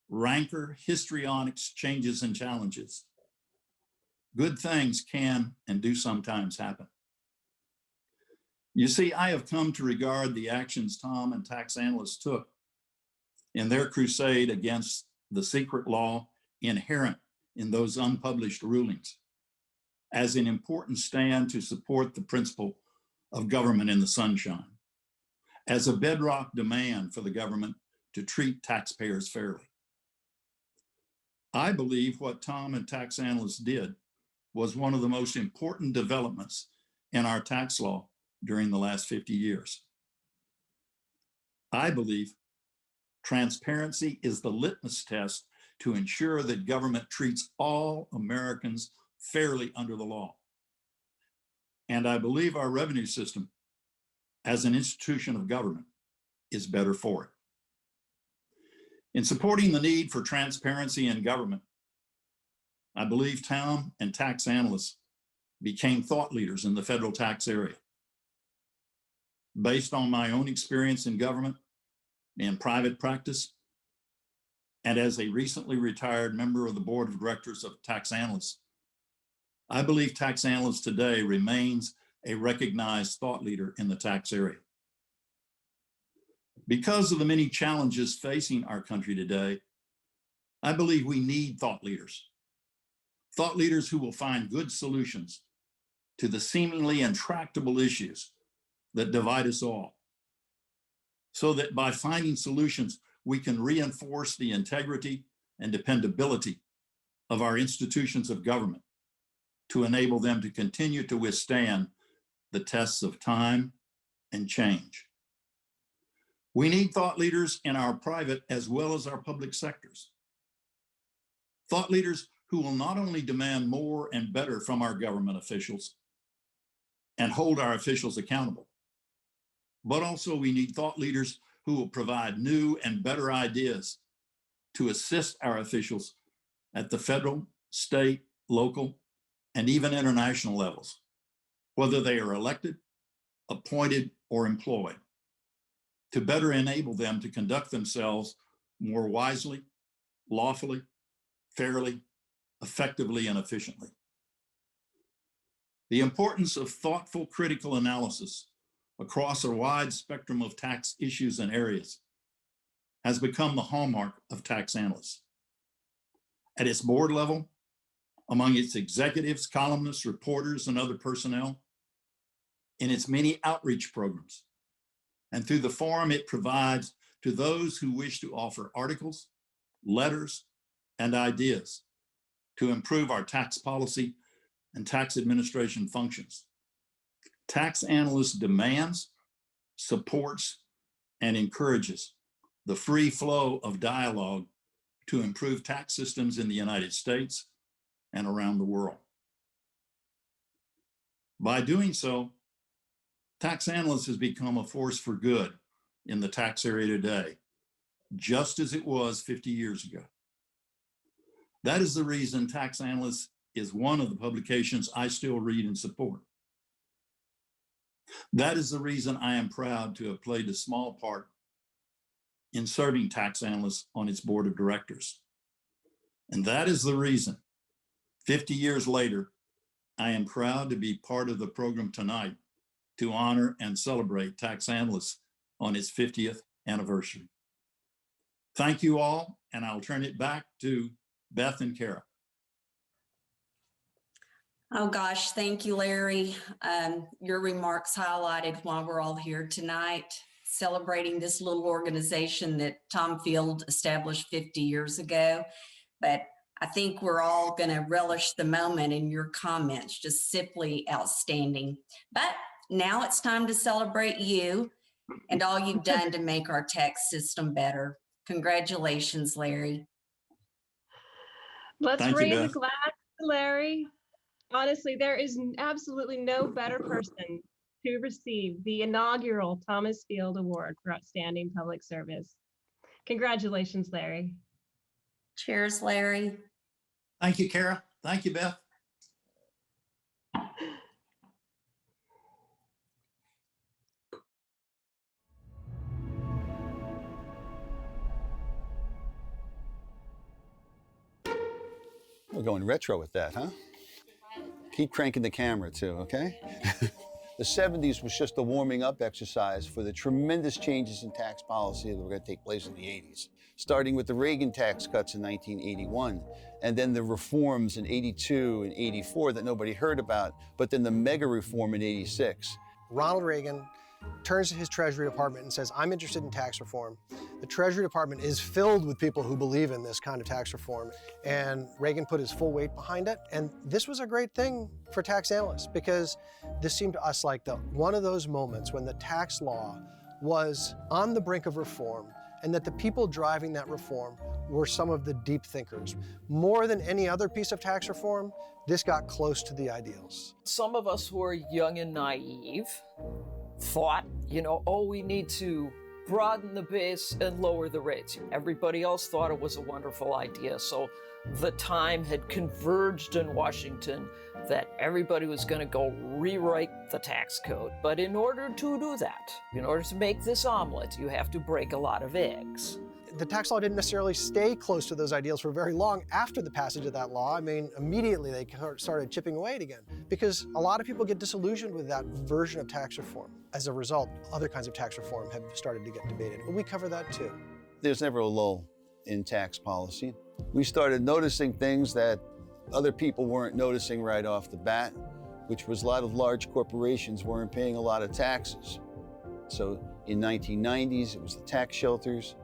rancor, histrionics, changes, and challenges, good things can and do sometimes happen. You see, I have come to regard the actions Tom and tax analysts took in their crusade against the secret law inherent in those unpublished rulings as an important stand to support the principle of government in the sunshine, as a bedrock demand for the government to treat taxpayers fairly. I believe what Tom and tax analysts did was one of the most important developments in our tax law during the last 50 years. I believe transparency is the litmus test to ensure that government treats all Americans fairly under the law. And I believe our revenue system, as an institution of government, is better for it. In supporting the need for transparency in government, I believe Tom and tax analysts became thought leaders in the federal tax area. Based on my own experience in government and private practice, and as a recently retired member of the board of directors of tax analysts, I believe tax analysts today remains a recognized thought leader in the tax area. Because of the many challenges facing our country today, I believe we need thought leaders who will find good solutions to the seemingly intractable issues that divide us all, so that by finding solutions, we can reinforce the integrity and dependability of our institutions of government to enable them to continue to withstand the tests of time and change. We need thought leaders in our private as well as our public sectors. Thought leaders who will not only demand more and better from our government officials and hold our officials accountable, but also we need thought leaders who will provide new and better ideas to assist our officials at the federal, state, local, and even international levels, whether they are elected, appointed, or employed, to better enable them to conduct themselves more wisely, lawfully, fairly, effectively, and efficiently. The importance of thoughtful, critical analysis across a wide spectrum of tax issues and areas has become the hallmark of tax analysts. At its board level, among its executives, columnists, reporters, and other personnel, in its many outreach programs, and through the forum it provides to those who wish to offer articles, letters, and ideas to improve our tax policy and tax administration functions. Tax Analyst demands, supports, and encourages the free flow of dialogue to improve tax systems in the United States and around the world. By doing so, Tax Analyst has become a force for good in the tax area today, just as it was 50 years ago. That is the reason Tax Analyst is one of the publications I still read and support. That is the reason I am proud to have played a small part in serving Tax Analyst on its board of directors. And that is the reason, 50 years later, I am proud to be part of the program tonight to honor and celebrate Tax Analyst on its 50th anniversary. Thank you all, and I'll turn it back to Beth and Kara. Oh gosh, thank you, Larry. Your remarks highlighted why we're all here tonight, celebrating this little organization that Tom Field established 50 years ago. But I think we're all going to relish the moment in your comments, just simply outstanding. But now it's time to celebrate you and all you've done to make our tax system better. Congratulations, Larry. Let's Thank you, raise a Beth. glass, Larry. Honestly, there is absolutely no better person to receive the inaugural Thomas Field Award for Outstanding Public Service. Congratulations, Larry. Cheers, Larry. Thank you, Kara. Thank you, Beth. We're going retro with that, huh? Keep cranking the camera too, okay? The 70s was just a warming up exercise for the tremendous changes in tax policy that were going to take place in the 80s, starting with the Reagan tax cuts in 1981, and then the reforms in 82 and 84 that nobody heard about, but then the mega reform in 86. Ronald Reagan turns to his Treasury Department and says, I'm interested in tax reform. The Treasury Department is filled with people who believe in this kind of tax reform. And Reagan put his full weight behind it. And this was a great thing for tax analysts because this seemed to us like one of those moments when the tax law was on the brink of reform and that the people driving that reform were some of the deep thinkers. More than any other piece of tax reform, this got close to the ideals. Some of us who are young and naive thought, oh, we need to broaden the base and lower the rates. Everybody else thought it was a wonderful idea. So the time had converged in Washington that everybody was going to go rewrite the tax code. But in order to do that, in order to make this omelet, you have to break a lot of eggs. The tax law didn't necessarily stay close to those ideals for very long after the passage of that law. I mean, immediately they started chipping away at it again because a lot of people get disillusioned with that version of tax reform. As a result, other kinds of tax reform have started to get debated. And we cover that too. There's never a lull in tax policy. We started noticing things that other people weren't noticing right off the bat, which was a lot of large corporations weren't paying a lot of taxes. So in 1990s, it was the tax shelters.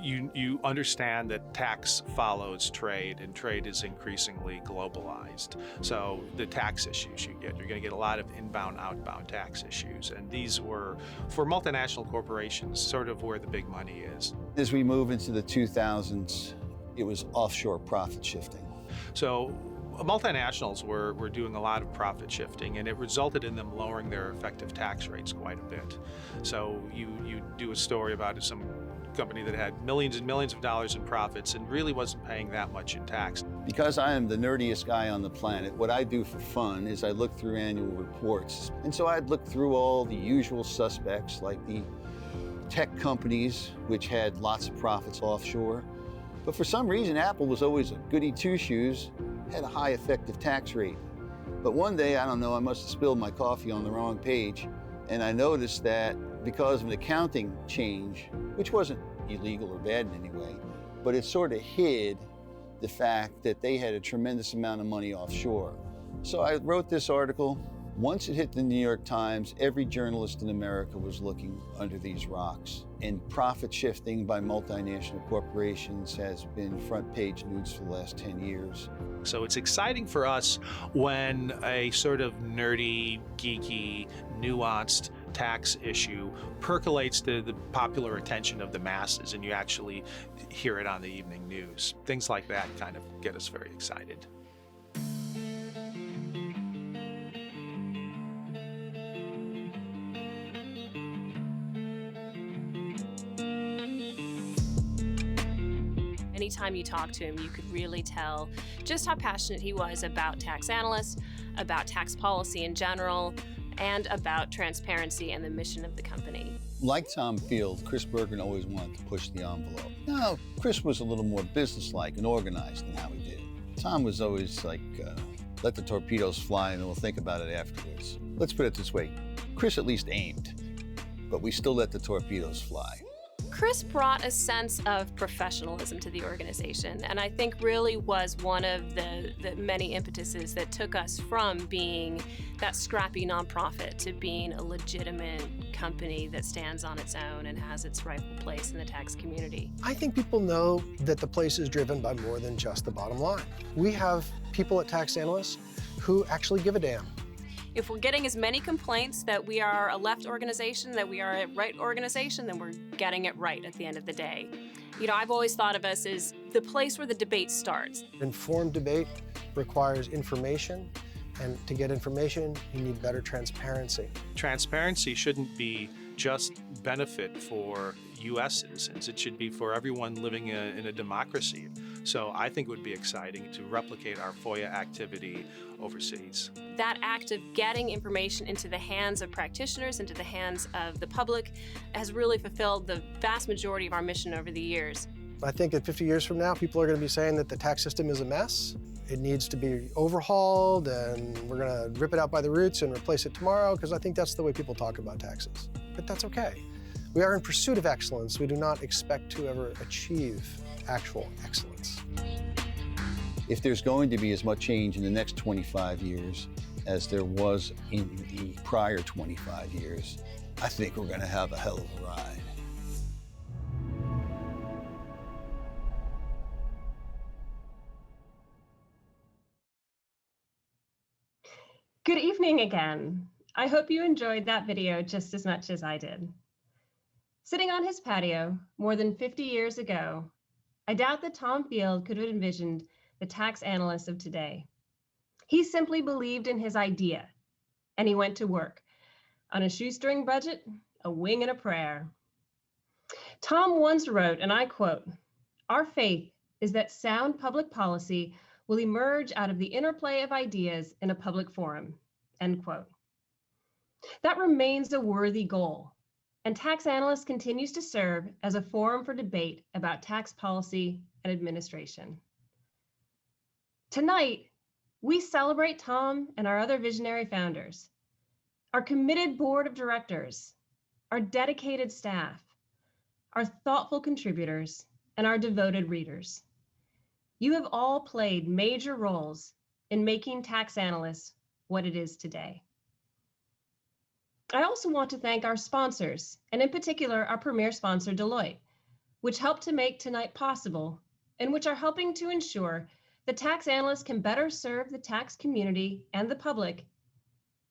You understand that tax follows trade, and trade is increasingly globalized. So the tax issues you're going to get a lot of inbound, outbound tax issues. And these were, for multinational corporations, sort of where the big money is. As we move into the 2000s, it was offshore profit shifting. So multinationals were doing a lot of profit shifting, and it resulted in them lowering their effective tax rates quite a bit. So you do a story about some company that had millions and millions of dollars in profits and really wasn't paying that much in tax. Because I am the nerdiest guy on the planet, what I do for fun is I look through annual reports. And so I'd look through all the usual suspects, like the tech companies, which had lots of profits offshore. But for some reason, Apple was always a goody two-shoes, had a high effective tax rate. But one day, I don't know, I must have spilled my coffee on the wrong page, and I noticed that because of an accounting change, which wasn't illegal or bad in any way, but it sort of hid the fact that they had a tremendous amount of money offshore. So I wrote this article. Once it hit the New York Times, every journalist in America was looking under these rocks. And profit shifting by multinational corporations has been front page news for the last 10 years. So it's exciting for us when a sort of nerdy, geeky, nuanced tax issue percolates the popular attention of the masses, and you actually hear it on the evening news. Things like that kind of get us very excited. Anytime you talk to him, you could really tell just how passionate he was about tax analysts, about tax policy in general, and about transparency and the mission of the company. Like Tom Field, Chris Bergen always wanted to push the envelope. No, Chris was a little more businesslike and organized in how he did it. Tom was always like, let the torpedoes fly and we'll think about it afterwards. Let's put it this way, Chris at least aimed, but we still let the torpedoes fly. Chris brought a sense of professionalism to the organization, and I think really was one of the many impetuses that took us from being that scrappy nonprofit to being a legitimate company that stands on its own and has its rightful place in the tax community. I think people know that the place is driven by more than just the bottom line. We have people at Tax Analysts who actually give a damn. If we're getting as many complaints that we are a left organization, that we are a right organization, then we're getting it right at the end of the day. You know, I've always thought of us as the place where the debate starts. Informed debate requires information, and to get information, you need better transparency. Transparency shouldn't be just benefit for U.S. citizens. It should be for everyone living in a democracy. So I think it would be exciting to replicate our FOIA activity overseas. That act of getting information into the hands of practitioners, into the hands of the public, has really fulfilled the vast majority of our mission over the years. I think that 50 years from now, people are going to be saying that the tax system is a mess. It needs to be overhauled, and we're going to rip it out by the roots and replace it tomorrow, because I think that's the way people talk about taxes. But that's okay. We are in pursuit of excellence. We do not expect to ever achieve actual excellence. If there's going to be as much change in the next 25 years as there was in the prior 25 years, I think we're going to have a hell of a ride. Good evening again. I hope you enjoyed that video just as much as I did. Sitting on his patio more than 50 years ago, I doubt that Tom Field could have envisioned the tax analyst of today. He simply believed in his idea, and he went to work on a shoestring budget, a wing, and a prayer. Tom once wrote, and I quote, "Our faith is that sound public policy will emerge out of the interplay of ideas in a public forum," end quote. That remains a worthy goal, and Tax Analyst continues to serve as a forum for debate about tax policy and administration. Tonight, we celebrate Tom and our other visionary founders, our committed board of directors, our dedicated staff, our thoughtful contributors, and our devoted readers. You have all played major roles in making Tax Analysts what it is today. I also want to thank our sponsors, and in particular, our premier sponsor, Deloitte, which helped to make tonight possible, and which are helping to ensure that Tax Analysts can better serve the tax community and the public,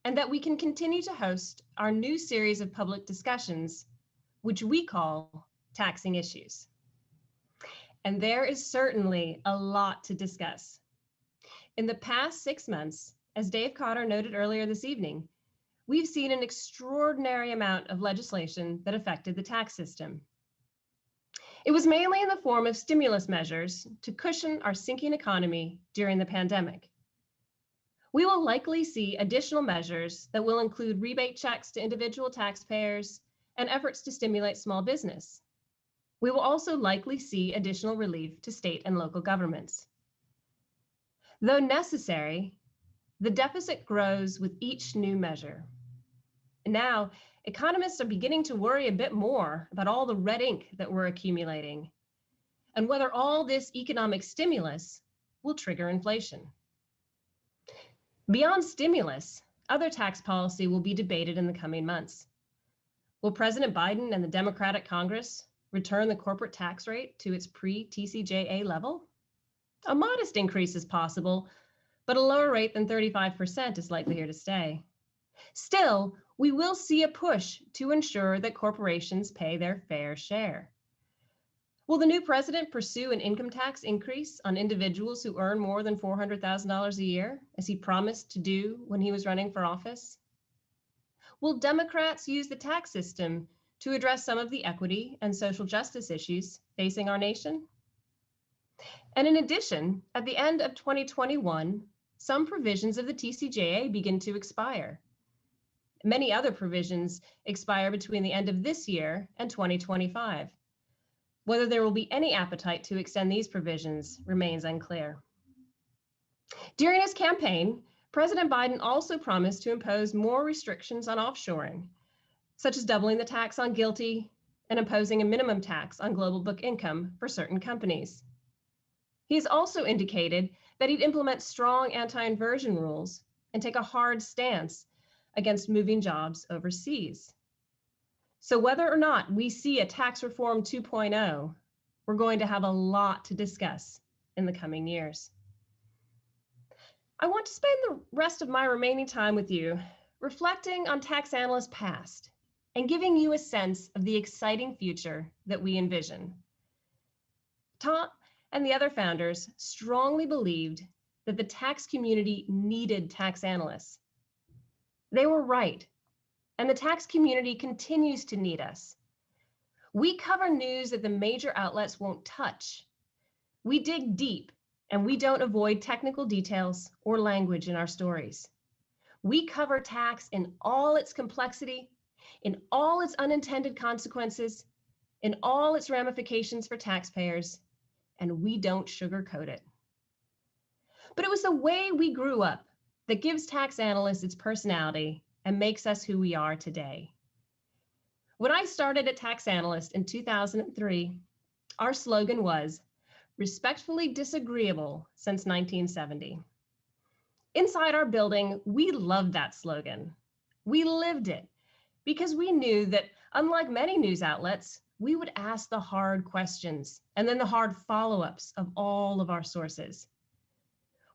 and that we can continue to host our new series of public discussions, which we call Taxing Issues. And there is certainly a lot to discuss. In the past 6 months, as Dave Cotter noted earlier this evening, we've seen an extraordinary amount of legislation that affected the tax system. It was mainly in the form of stimulus measures to cushion our sinking economy during the pandemic. We will likely see additional measures that will include rebate checks to individual taxpayers and efforts to stimulate small business. We will also likely see additional relief to state and local governments. Though necessary, the deficit grows with each new measure. Now, economists are beginning to worry a bit more about all the red ink that we're accumulating and whether all this economic stimulus will trigger inflation. Beyond stimulus, other tax policy will be debated in the coming months. Will President Biden and the Democratic Congress return the corporate tax rate to its pre-TCJA level? A modest increase is possible, but a lower rate than 35% is likely here to stay. Still, we will see a push to ensure that corporations pay their fair share. Will the new president pursue an income tax increase on individuals who earn more than $400,000 a year, as he promised to do when he was running for office? Will Democrats use the tax system to address some of the equity and social justice issues facing our nation? And in addition, at the end of 2021, some provisions of the TCJA begin to expire. Many other provisions expire between the end of this year and 2025. Whether there will be any appetite to extend these provisions remains unclear. During his campaign, President Biden also promised to impose more restrictions on offshoring, such as doubling the tax on GILTI and imposing a minimum tax on global book income for certain companies. He has also indicated that he'd implement strong anti-inversion rules and take a hard stance against moving jobs overseas. So whether or not we see a tax reform 2.0, we're going to have a lot to discuss in the coming years. I want to spend the rest of my remaining time with you reflecting on Tax Analyst's past and giving you a sense of the exciting future that we envision. Tom and the other founders strongly believed that the tax community needed tax analysts. They were right, and the tax community continues to need us. We cover news that the major outlets won't touch. We dig deep, and we don't avoid technical details or language in our stories. We cover tax in all its complexity, in all its unintended consequences, in all its ramifications for taxpayers, and we don't sugarcoat it. But it was the way we grew up that gives Tax Analyst its personality and makes us who we are today. When I started at Tax Analyst in 2003, our slogan was, "Respectfully disagreeable since 1970. Inside our building, we loved that slogan. We lived it because we knew that, unlike many news outlets, we would ask the hard questions and then the hard follow-ups of all of our sources.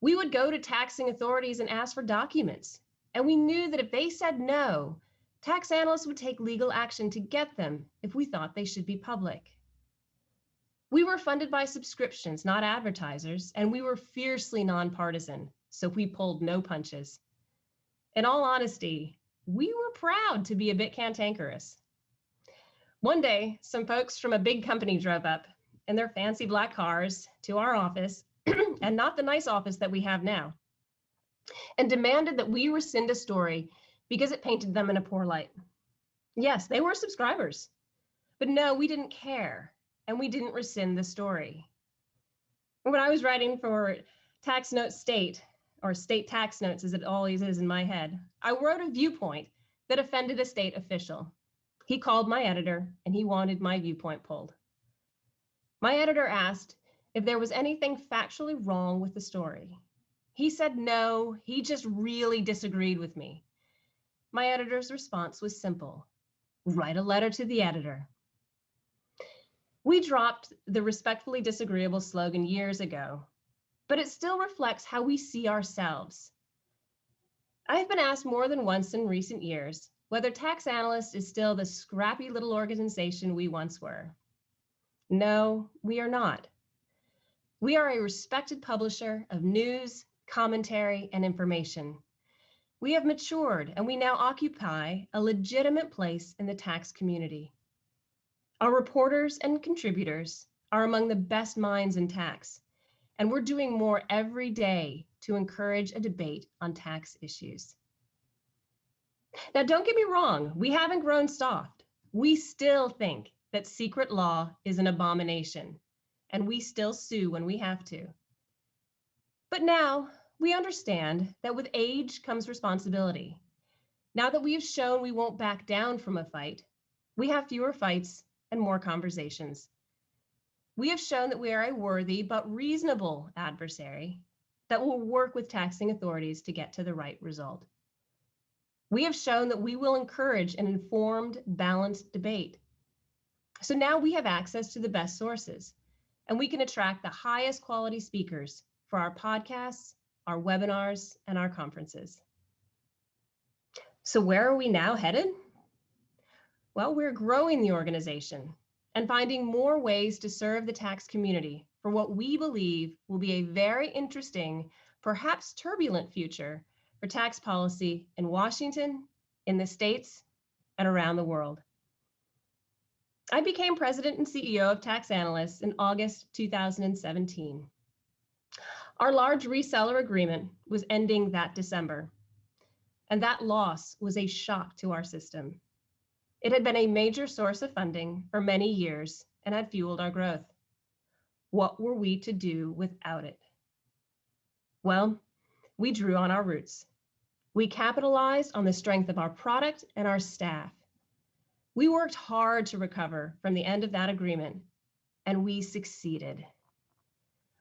We would go to taxing authorities and ask for documents, and we knew that if they said no, Tax Analysts would take legal action to get them if we thought they should be public. We were funded by subscriptions, not advertisers, and we were fiercely nonpartisan, so we pulled no punches. In all honesty, we were proud to be a bit cantankerous. One day, some folks from a big company drove up in their fancy black cars to our office, and not the nice office that we have now, and demanded that we rescind a story because it painted them in a poor light. Yes, they were subscribers, but no, we didn't care, and we didn't rescind the story. When I was writing for Tax Note State, or State Tax Notes as it always is in my head, I wrote a viewpoint that offended a state official. He called my editor and he wanted my viewpoint pulled. My editor asked if there was anything factually wrong with the story. He said no, he just really disagreed with me. My editor's response was simple: write a letter to the editor. We dropped the respectfully disagreeable slogan years ago, but it still reflects how we see ourselves. I've been asked more than once in recent years whether Tax Analyst is still the scrappy little organization we once were. No, we are not. We are a respected publisher of news, commentary, and information. We have matured, and we now occupy a legitimate place in the tax community. Our reporters and contributors are among the best minds in tax, and we're doing more every day to encourage a debate on tax issues. Now, don't get me wrong, we haven't grown soft. We still think that secret law is an abomination, and we still sue when we have to. But now we understand that with age comes responsibility. Now that we have shown we won't back down from a fight, we have fewer fights and more conversations. We have shown that we are a worthy but reasonable adversary that will work with taxing authorities to get to the right result. We have shown that we will encourage an informed, balanced debate. So now we have access to the best sources, and we can attract the highest quality speakers for our podcasts, our webinars, and our conferences. So where are we now headed? Well, we're growing the organization and finding more ways to serve the tax community for what we believe will be a very interesting, perhaps turbulent future for tax policy in Washington, in the States, and around the world. I became president and CEO of Tax Analysts in August 2017. Our large reseller agreement was ending that December, and that loss was a shock to our system. It had been a major source of funding for many years and had fueled our growth. What were we to do without it? Well, we drew on our roots. We capitalized on the strength of our product and our staff. We worked hard to recover from the end of that agreement, and we succeeded.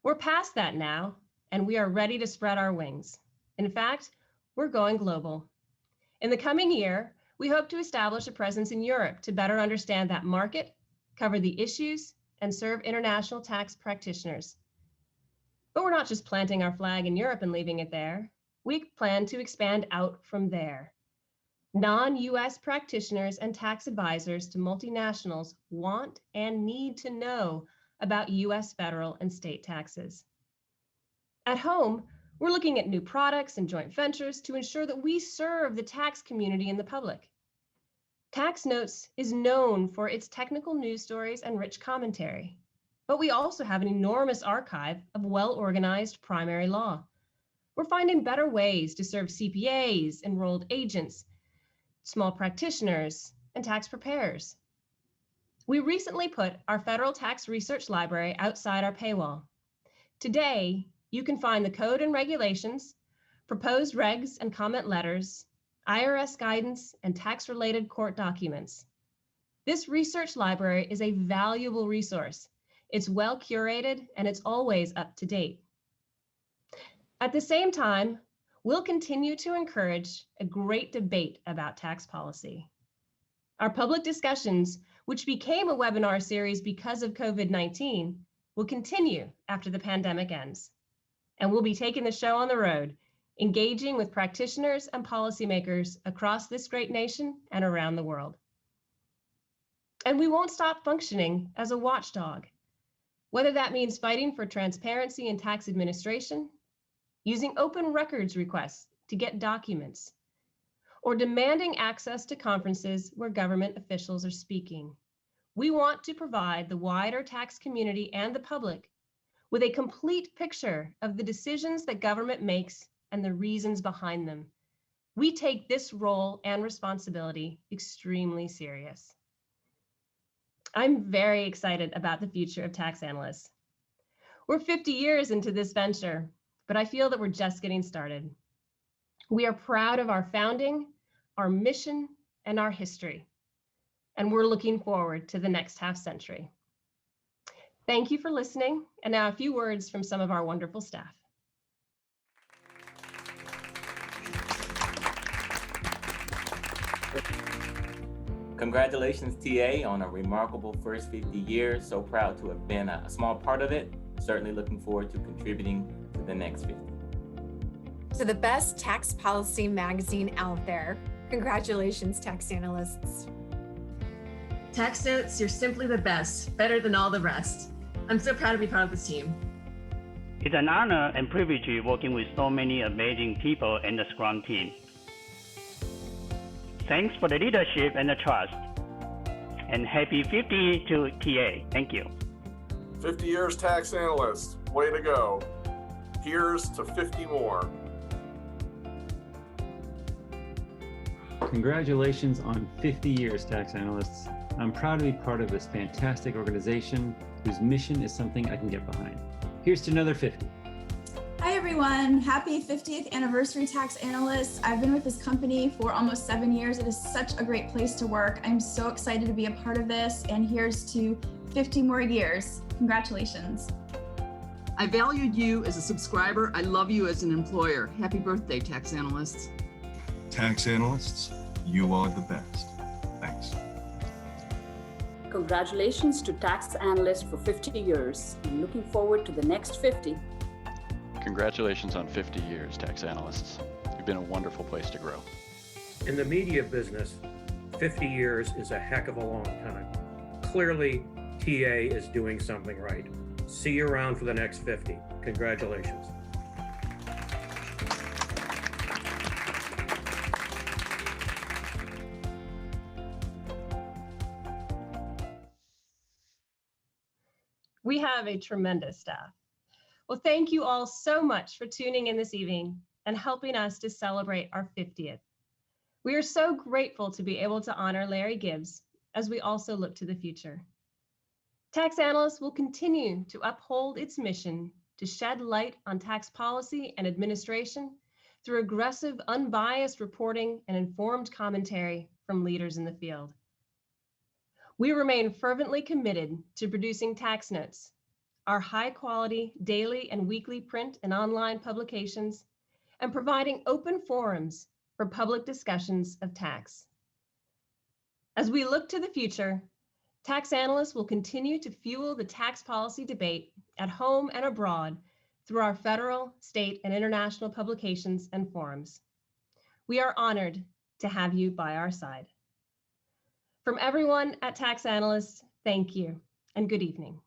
We're past that now, and we are ready to spread our wings. In fact, we're going global. In the coming year, we hope to establish a presence in Europe to better understand that market, cover the issues, and serve international tax practitioners. But we're not just planting our flag in Europe and leaving it there. We plan to expand out from there. Non-US practitioners and tax advisors to multinationals want and need to know about US federal and state taxes. At home, we're looking at new products and joint ventures to ensure that we serve the tax community and the public. Tax Notes is known for its technical news stories and rich commentary, but we also have an enormous archive of well-organized primary law. We're finding better ways to serve CPAs, enrolled agents, small practitioners, and tax preparers. We recently put our federal tax research library outside our paywall. Today, you can find the code and regulations, proposed regs and comment letters, IRS guidance, and tax-related court documents. This research library is a valuable resource. It's well curated, and it's always up to date. At the same time, we'll continue to encourage a great debate about tax policy. Our public discussions, which became a webinar series because of COVID-19, will continue after the pandemic ends. And we'll be taking the show on the road, engaging with practitioners and policymakers across this great nation and around the world. And we won't stop functioning as a watchdog, whether that means fighting for transparency in tax administration, using open records requests to get documents, or demanding access to conferences where government officials are speaking. We want to provide the wider tax community and the public with a complete picture of the decisions that government makes and the reasons behind them. We take this role and responsibility extremely serious. I'm very excited about the future of Tax Analysts. We're 50 years into this venture, but I feel that we're just getting started. We are proud of our founding, our mission, and our history, and we're looking forward to the next half century. Thank you for listening, and now a few words from some of our wonderful staff. Congratulations, TA, on a remarkable first 50 years. So proud to have been a small part of it. Certainly looking forward to contributing to the next 50. To the best tax policy magazine out there. Congratulations, Tax Analysts. Tax Notes, you're simply the best, better than all the rest. I'm so proud to be part of this team. It's an honor and privilege working with so many amazing people and the Scrum team. Thanks for the leadership and the trust. And happy 50 to TA. Thank you. 50 years tax analyst. Way to go. Here's to 50 more. Congratulations on 50 years, tax analysts. I'm proud to be part of this fantastic organization whose mission is something I can get behind. Here's to another 50. Hi everyone, happy 50th anniversary, tax analysts. I've been with this company for almost 7 years. It is such a great place to work. I'm so excited to be a part of this, and here's to 50 more years. Congratulations. I valued you as a subscriber. I love you as an employer. Happy birthday, tax analysts. Tax analysts, you are the best. Thanks. Congratulations to tax analysts for 50 years. I'm looking forward to the next 50. Congratulations on 50 years, tax analysts. You've been a wonderful place to grow. In the media business, 50 years is a heck of a long time. Clearly, TA is doing something right. See you around for the next 50. Congratulations. We have a tremendous staff. Well, thank you all so much for tuning in this evening and helping us to celebrate our 50th. We are so grateful to be able to honor Larry Gibbs as we also look to the future. Tax Analysts will continue to uphold its mission to shed light on tax policy and administration through aggressive, unbiased reporting and informed commentary from leaders in the field. We remain fervently committed to producing tax notes, our high-quality daily and weekly print and online publications, and providing open forums for public discussions of tax. As we look to the future, Tax Analysts will continue to fuel the tax policy debate at home and abroad through our federal, state, and international publications and forums. We are honored to have you by our side. From everyone at Tax Analysts, thank you and good evening.